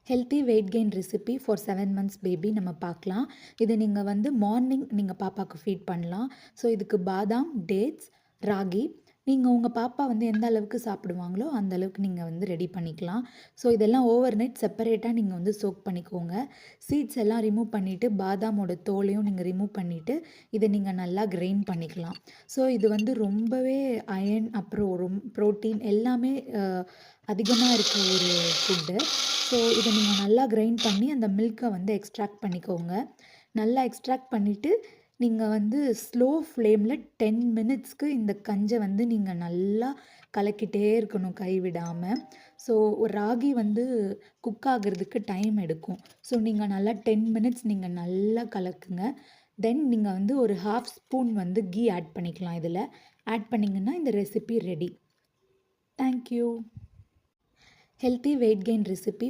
Healthy weight gain recipe for 7 months baby நம்ம பார்க்கலாம். இது நீங்கள் வந்து மார்னிங் நீங்கள் பாப்பாவுக்கு ஃபீட் பண்ணலாம். ஸோ இதுக்கு பாதாம், டேட்ஸ், ராகி நீங்கள் உங்கள் பாப்பா வந்து எந்த அளவுக்கு சாப்பிடுவாங்களோ அந்த அளவுக்கு நீங்கள் வந்து ரெடி பண்ணிக்கலாம். ஸோ இதெல்லாம் ஓவர் நைட் செப்பரேட்டாக நீங்கள் வந்து சோக் பண்ணிக்கோங்க. சீட்ஸ் எல்லாம் ரிமூவ் பண்ணிவிட்டு பாதாமோட தோலையும் நீங்கள் ரிமூவ் பண்ணிவிட்டு இதை நீங்கள் நல்லா கிரைண்ட் பண்ணிக்கலாம். ஸோ இது வந்து ரொம்பவே அயன் அப்புறம் ப்ரோட்டீன் எல்லாமே அதிகமாக இருக்க ஒரு ஃபுட்டு. ஸோ இதை நீங்கள் நல்லா கிரைண்ட் பண்ணி அந்த மில்க்கை வந்து எக்ஸ்ட்ராக்ட் பண்ணிக்கோங்க. நல்லா எக்ஸ்ட்ராக்ட் பண்ணிவிட்டு நீங்கள் வந்து ஸ்லோ ஃப்ளேமில் 10 minutesக்கு இந்த கஞ்சை வந்து நீங்கள் நல்லா கலக்கிட்டே இருக்கணும் கைவிடாமல். ஸோ ஒரு ராகி வந்து குக் ஆகிறதுக்கு டைம் எடுக்கும். ஸோ நீங்கள் நல்லா 10 minutes நீங்கள் நல்லா கலக்குங்க. தென் நீங்கள் வந்து ஒரு 1/2 ஸ்பூன் வந்து கீ ஆட் பண்ணிக்கலாம். இதில் ஆட் பண்ணிங்கன்னா இந்த recipe ready. Thank you. Healthy weight gain recipe